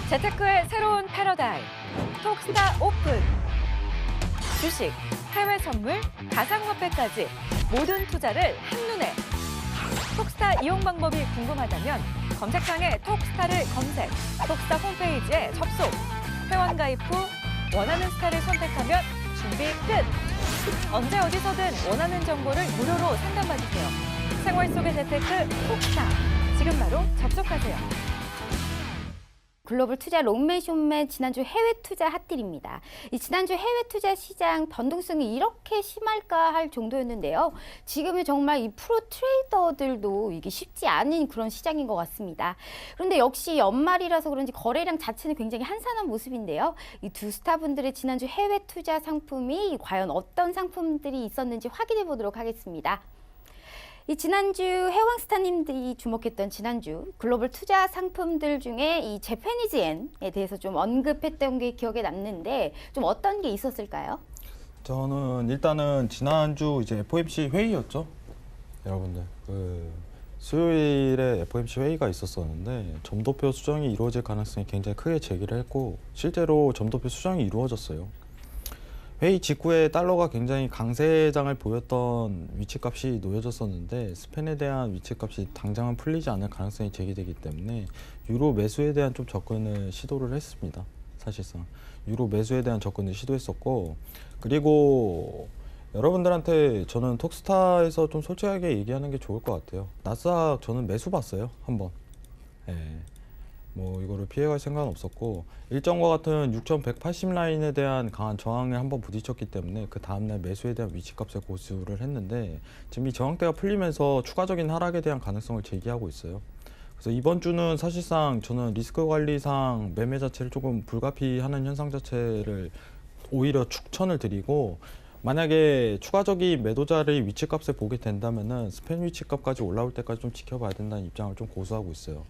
재테크의 새로운 패러다임, 톡스타 오픈. 주식, 해외 선물, 가상화폐까지 모든 투자를 한눈에. 톡스타 이용 방법이 궁금하다면 검색창에 톡스타를 검색, 톡스타 홈페이지에 접속. 회원 가입 후 원하는 스타를 선택하면 준비 끝! 언제 어디서든 원하는 정보를 무료로 상담받으세요. 생활 속의 재테크 톡스타. 지금 바로 접속하세요. 글로벌 투자 롱맨 숏맨 지난주 해외 투자 핫딜입니다. 이 지난주 해외 투자 시장 변동성이 이렇게 심할까 할 정도였는데요. 지금은 정말 이 프로 트레이더들도 이게 쉽지 않은 그런 시장인 것 같습니다. 그런데 역시 연말이라서 그런지 거래량 자체는 굉장히 한산한 모습인데요. 이 두 스타분들의 지난주 해외 투자 상품이 과연 어떤 상품들이 있었는지 확인해 보도록 하겠습니다. 이 지난주 해왕스타님들이 주목했던 지난주 글로벌 투자 상품들 중에 이 재패니즈 엔에 대해서 좀 언급했던 게 기억에 남는데 좀 어떤 게 있었을까요? 저는 일단은 지난주 이제 FOMC 회의였죠. 여러분들 수요일에 FOMC 회의가 있었었는데 점도표 수정이 이루어질 가능성이 굉장히 크게 제기를 했고 실제로 점도표 수정이 이루어졌어요. 회의 직후에 달러가 굉장히 강세장을 보였던 위치값이 놓여졌었는데 스펜에 대한 위치값이 당장은 풀리지 않을 가능성이 제기되기 때문에 유로 매수에 대한 좀 접근을 시도를 했습니다. 사실상 유로 매수에 대한 접근을 시도했었고, 그리고 여러분들한테 저는 톡스타에서 좀 솔직하게 얘기하는 게 좋을 것 같아요. 나스닥 저는 매수 봤어요, 한번. 뭐 이거를 피해갈 생각은 없었고, 일정과 같은 6180 라인에 대한 강한 저항에 한번 부딪혔기 때문에 그 다음날 매수에 대한 위치값을 고수를 했는데 지금 이 저항대가 풀리면서 추가적인 하락에 대한 가능성을 제기하고 있어요. 그래서 이번 주는 사실상 저는 리스크 관리상 매매 자체를 조금 불가피하는 현상 자체를 오히려 추천을 드리고, 만약에 추가적인 매도자의 위치값을 보게 된다면은 스펜 위치값까지 올라올 때까지 좀 지켜봐야 된다는 입장을 좀 고수하고 있어요.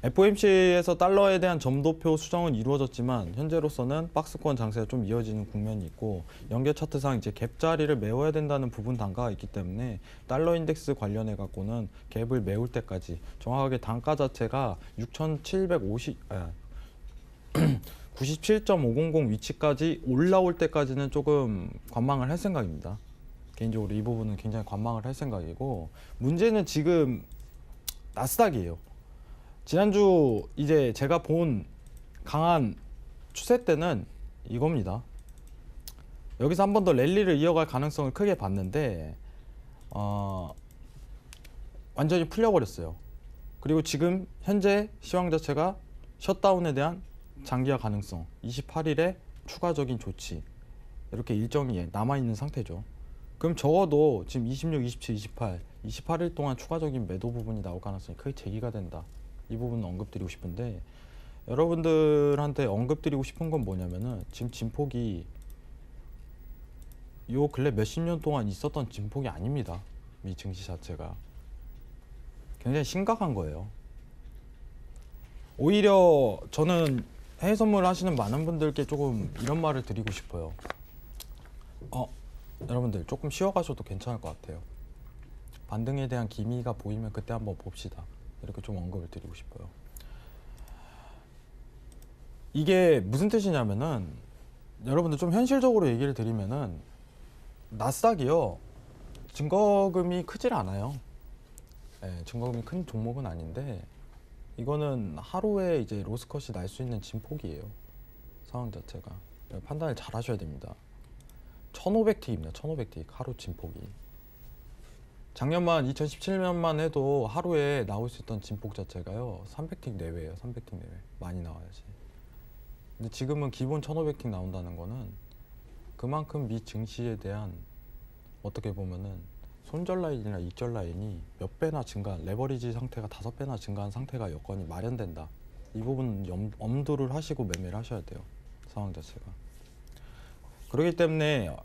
FOMC에서 달러에 대한 점도표 수정은 이루어졌지만 현재로서는 박스권 장세가 좀 이어지는 국면이 있고, 연계 차트상 이제 갭 자리를 메워야 된다는 부분 단가가 있기 때문에 달러 인덱스 관련해 갖고는 갭을 메울 때까지 정확하게 단가 자체가 97.500 위치까지 올라올 때까지는 조금 관망을 할 생각입니다. 개인적으로 이 부분은 굉장히 관망을 할 생각이고, 문제는 지금 나스닥이에요. 지난주 이제 제가 본 강한 추세 때는 이겁니다. 여기서 한 번 더 랠리를 이어갈 가능성을 크게 봤는데 완전히 풀려버렸어요. 그리고 지금 현재 시황 자체가 셧다운에 대한 장기화 가능성, 28일에 추가적인 조치, 이렇게 일정이 남아있는 상태죠. 그럼 적어도 지금 26, 27, 28일 동안 추가적인 매도 부분이 나올 가능성이 크게 제기가 된다. 이 부분은 언급드리고 싶은데, 여러분들한테 언급드리고 싶은 건 뭐냐면은 지금 진폭이 요 근래 몇십 년 동안 있었던 진폭이 아닙니다. 미 증시 자체가 굉장히 심각한 거예요. 오히려 저는 해외 선물 하시는 많은 분들께 조금 이런 말을 드리고 싶어요. 여러분들 조금 쉬어가셔도 괜찮을 것 같아요. 반등에 대한 기미가 보이면 그때 한번 봅시다. 이렇게 좀 언급을 드리고 싶어요. 이게 무슨 뜻이냐면은, 여러분들 좀 현실적으로 얘기를 드리면은 나스닥이요, 증거금이 크질 않아요. 증거금이 큰 종목은 아닌데 이거는 하루에 이제 로스컷이 날 수 있는 진폭이에요. 상황 자체가 판단을 잘 하셔야 됩니다. 1500틱입니다. 1500틱 하루 진폭이. 작년만 2017년만 해도 하루에 나올 수 있던 진폭 자체가요 300틱 내외예요. 300틱 내외. 많이 나와야지. 근데 지금은 기본 1500틱 나온다는 거는 그만큼 미 증시에 대한 어떻게 보면은 손절 라인이나 익절 라인이 몇 배나 증가, 레버리지 상태가 5배나 증가한 상태가 여건이 마련된다. 이 부분은 엄두를 하시고 매매를 하셔야 돼요. 상황 자체가. 그렇기 때문에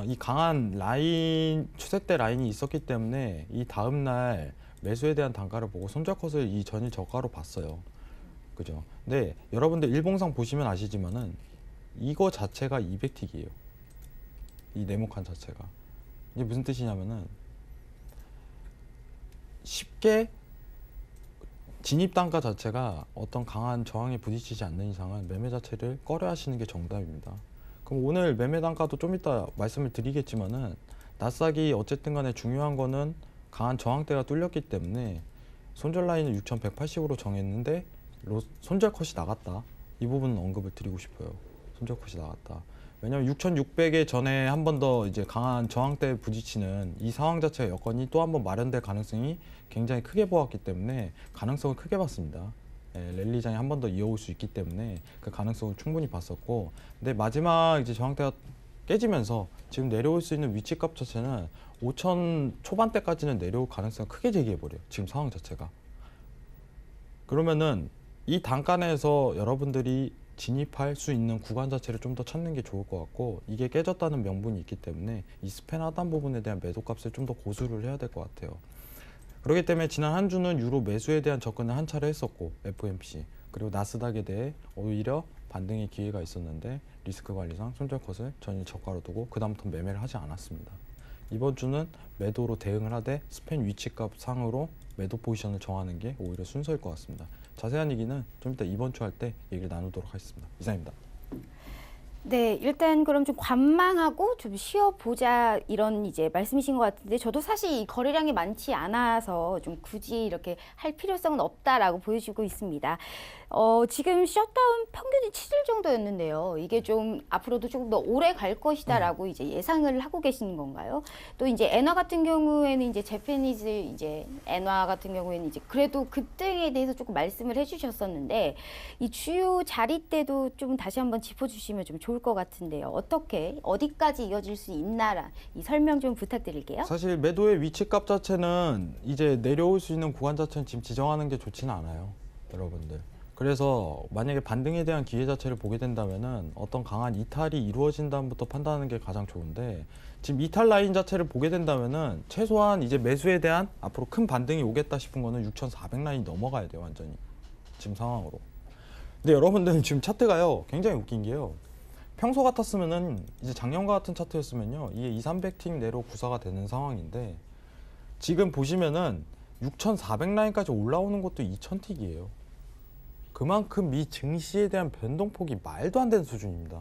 이 강한 라인, 추세대 라인이 있었기 때문에 이 다음날 매수에 대한 단가를 보고 손절컷을 이 전일 저가로 봤어요. 그죠? 근데 여러분들 일봉상 보시면 아시지만은 이거 자체가 200틱이에요. 이 네모칸 자체가. 이게 무슨 뜻이냐면은 쉽게 진입 단가 자체가 어떤 강한 저항에 부딪히지 않는 이상은 매매 자체를 꺼려 하시는 게 정답입니다. 그럼 오늘 매매 단가도 좀 이따 말씀을 드리겠지만은 나스닥이 어쨌든 간에 중요한 거는 강한 저항대가 뚫렸기 때문에 손절 라인을 6180으로 정했는데 손절 컷이 나갔다. 이 부분은 언급을 드리고 싶어요. 손절 컷이 나갔다. 왜냐면 6600에 전에 한 번 더 이제 강한 저항대에 부딪히는 이 상황 자체가 여건이 또 한 번 마련될 가능성이 굉장히 크게 보았기 때문에 가능성을 크게 봤습니다. 랠리장이 한 번 더 이어올 수 있기 때문에 그 가능성을 충분히 봤었고, 근데 마지막 이제 저항대가 깨지면서 지금 내려올 수 있는 위치값 자체는 5천 초반대까지는 내려올 가능성을 크게 제기해버려요. 지금 상황 자체가. 그러면은 이 단가 내에서 여러분들이 진입할 수 있는 구간 자체를 좀 더 찾는 게 좋을 것 같고, 이게 깨졌다는 명분이 있기 때문에 이 스팬 하단 부분에 대한 매도값을 좀 더 고수를 해야 될 것 같아요. 그렇기 때문에 지난 한 주는 유로 매수에 대한 접근을 한 차례 했었고, FOMC 그리고 나스닥에 대해 오히려 반등의 기회가 있었는데 리스크 관리상 손절 컷을 전일 저가로 두고 그 다음부터 매매를 하지 않았습니다. 이번 주는 매도로 대응을 하되 스팬 위치값 상으로 매도 포지션을 정하는 게 오히려 순서일 것 같습니다. 자세한 얘기는 좀 이따 이번 주 할 때 얘기를 나누도록 하겠습니다. 이상입니다. 네, 일단 그럼 좀 관망하고 좀 쉬어보자 이런 이제 말씀이신 것 같은데, 저도 사실 이 거래량이 많지 않아서 좀 굳이 이렇게 할 필요성은 없다라고 보여지고 있습니다. 지금 셧다운 평균이 7일 정도였는데요. 이게 좀 앞으로도 조금 더 오래 갈 것이다라고 이제 예상을 하고 계시는 건가요? 또 이제 엔화 같은 경우에는 이제 재패니즈 이제 엔화 같은 경우에는 이제 그래도 급등에 대해서 조금 말씀을 해주셨었는데, 이 주요 자리대도 좀 다시 한번 짚어주시면 좀 좋을 것 같은데요. 어떻게 어디까지 이어질 수 있나라 이 설명 좀 부탁드릴게요. 사실 매도의 위치값 자체는 이제 내려올 수 있는 구간 자체는 지금 지정하는 게 좋지는 않아요, 여러분들. 그래서 만약에 반등에 대한 기회 자체를 보게 된다면은 어떤 강한 이탈이 이루어진 다음부터 판단하는 게 가장 좋은데, 지금 이탈 라인 자체를 보게 된다면은 최소한 이제 매수에 대한 앞으로 큰 반등이 오겠다 싶은 거는 6400 라인이 넘어가야 돼요, 완전히 지금 상황으로. 근데 여러분들은 지금 차트가요 굉장히 웃긴 게요, 평소 같았으면은 이제 작년과 같은 차트였으면요 이게 2,300틱 내로 구사가 되는 상황인데, 지금 보시면은 6,400 라인까지 올라오는 것도 2,000틱이에요. 그만큼 미 증시에 대한 변동폭이 말도 안 되는 수준입니다.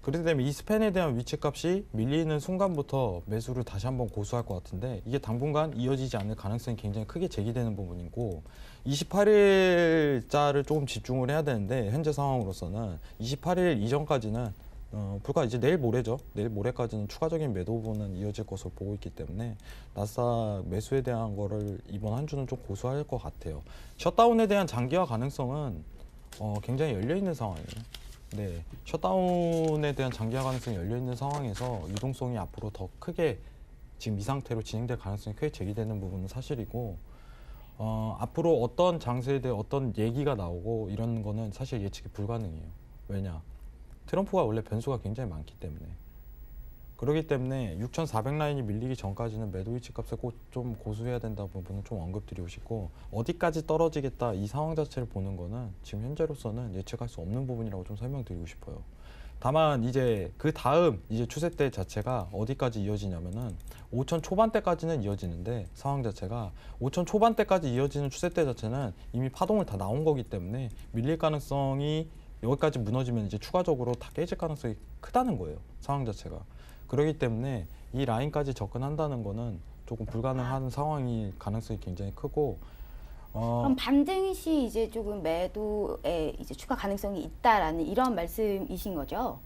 그렇기 때문에 이 스팬에 대한 위치값이 밀리는 순간부터 매수를 다시 한번 고수할 것 같은데, 이게 당분간 이어지지 않을 가능성이 굉장히 크게 제기되는 부분이고, 28일자를 조금 집중을 해야 되는데 현재 상황으로서는 28일 이전까지는 불과 이제 내일 모레죠. 내일 모레까지는 추가적인 매도 부분은 이어질 것으로 보고 있기 때문에 나스닥 매수에 대한 거를 이번 한 주는 좀 고수할 것 같아요. 셧다운에 대한 장기화 가능성은 굉장히 열려 있는 상황이에요. 네, 셧다운에 대한 장기화 가능성이 열려 있는 상황에서 유동성이 앞으로 더 크게 지금 이 상태로 진행될 가능성이 크게 제기되는 부분은 사실이고, 앞으로 어떤 장세에 대해 어떤 얘기가 나오고 이런 거는 사실 예측이 불가능해요. 왜냐? 트럼프가 원래 변수가 굉장히 많기 때문에. 그렇기 때문에 6,400 라인이 밀리기 전까지는 매도 위치 값을 꼭 좀 고수해야 된다는 부분은 좀 언급드리고 싶고, 어디까지 떨어지겠다 이 상황 자체를 보는 거는 지금 현재로서는 예측할 수 없는 부분이라고 좀 설명드리고 싶어요. 다만 이제 그 다음 이제 추세대 자체가 어디까지 이어지냐면은 5천 초반대까지는 이어지는데, 상황 자체가 5천 초반대까지 이어지는 추세대 자체는 이미 파동을 다 나온 거기 때문에 밀릴 가능성이 여기까지 무너지면 이제 추가적으로 다 깨질 가능성이 크다는 거예요, 상황 자체가. 그렇기 때문에 이 라인까지 접근한다는 거는 조금 불가능한 상황이 가능성이 굉장히 크고, 그럼 반등 시 이제 조금 매도에 이제 추가 가능성이 있다라는 이런 말씀이신 거죠?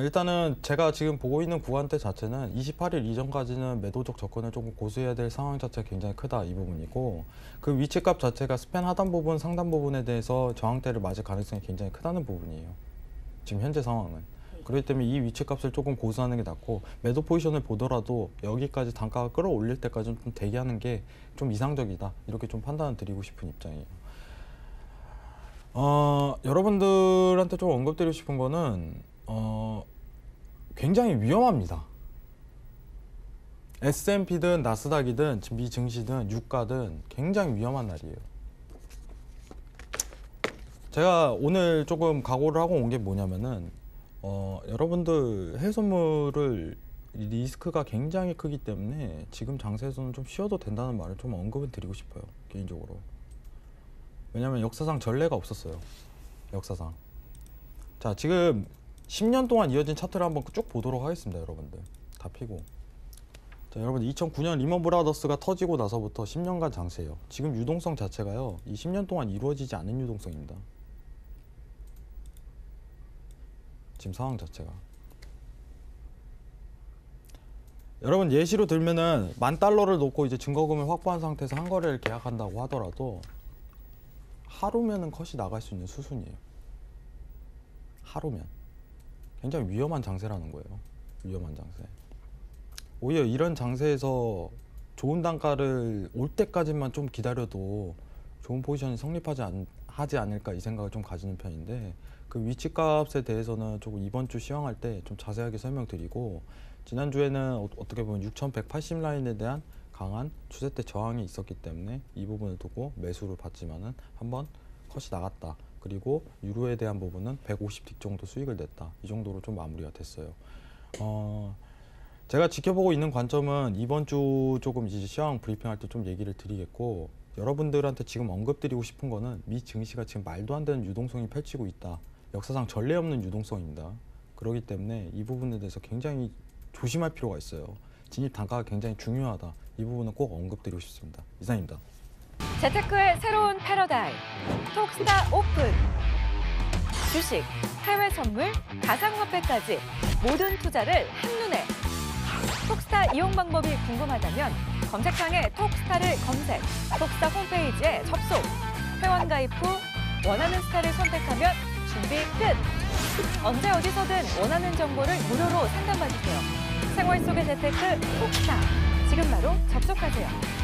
일단은 제가 지금 보고 있는 구간대 자체는 28일 이전까지는 매도적 접근을 조금 고수해야 될 상황 자체가 굉장히 크다, 이 부분이고, 그 위치값 자체가 스팬 하단 부분, 상단 부분에 대해서 저항대를 맞을 가능성이 굉장히 크다는 부분이에요, 지금 현재 상황은. 그렇기 때문에 이 위치값을 조금 고수하는 게 낫고, 매도 포지션을 보더라도 여기까지 단가가 끌어올릴 때까지는 좀 대기하는 게 좀 이상적이다, 이렇게 좀 판단을 드리고 싶은 입장이에요. 여러분들한테 좀 언급드리고 싶은 거는 굉장히 위험합니다. S&P든 나스닥이든 미 증시든 유가든 굉장히 위험한 날이에요. 제가 오늘 조금 각오를 하고 온 게 뭐냐면은 여러분들 해외 선물을 리스크가 굉장히 크기 때문에 지금 장세에서는 좀 쉬어도 된다는 말을 좀 언급을 드리고 싶어요, 개인적으로. 왜냐하면 역사상 전례가 없었어요. 역사상. 자, 지금 10년 동안 이어진 차트를 한번 쭉 보도록 하겠습니다, 여러분들. 다 피고. 자, 여러분 2009년 리먼 브라더스가 터지고 나서부터 10년간 장세예요. 지금 유동성 자체가요, 이 10년 동안 이루어지지 않은 유동성입니다. 지금 상황 자체가. 여러분 예시로 들면은 $10,000를 놓고 이제 증거금을 확보한 상태에서 한 거래를 계약한다고 하더라도 하루면은 컷이 나갈 수 있는 수순이에요. 하루면. 굉장히 위험한 장세라는 거예요. 위험한 장세. 오히려 이런 장세에서 좋은 단가를 올 때까지만 좀 기다려도 좋은 포지션이 하지 않을까 이 생각을 좀 가지는 편인데, 그 위치값에 대해서는 조금 이번 주 시황할 때 좀 자세하게 설명드리고, 지난주에는 어떻게 보면 6,180 라인에 대한 강한 추세대 저항이 있었기 때문에 이 부분을 두고 매수를 받지만은 한번 컷이 나갔다. 그리고 유로에 대한 부분은 150틱 정도 수익을 냈다. 이 정도로 좀 마무리가 됐어요. 제가 지켜보고 있는 관점은 이번 주 조금 이제 시황 브리핑할 때 좀 얘기를 드리겠고, 여러분들한테 지금 언급드리고 싶은 거는 미 증시가 지금 말도 안 되는 유동성이 펼치고 있다. 역사상 전례 없는 유동성입니다. 그렇기 때문에 이 부분에 대해서 굉장히 조심할 필요가 있어요. 진입 단가가 굉장히 중요하다. 이 부분은 꼭 언급드리고 싶습니다. 이상입니다. 재테크의 새로운 패러다임, 톡스타 오픈. 주식, 해외 선물, 가상화폐까지 모든 투자를 한눈에. 톡스타 이용 방법이 궁금하다면 검색창에 톡스타를 검색, 톡스타 홈페이지에 접속. 회원 가입 후 원하는 스타를 선택하면 준비 끝! 언제 어디서든 원하는 정보를 무료로 상담받으세요. 생활 속의 재테크 톡스타. 지금 바로 접속하세요.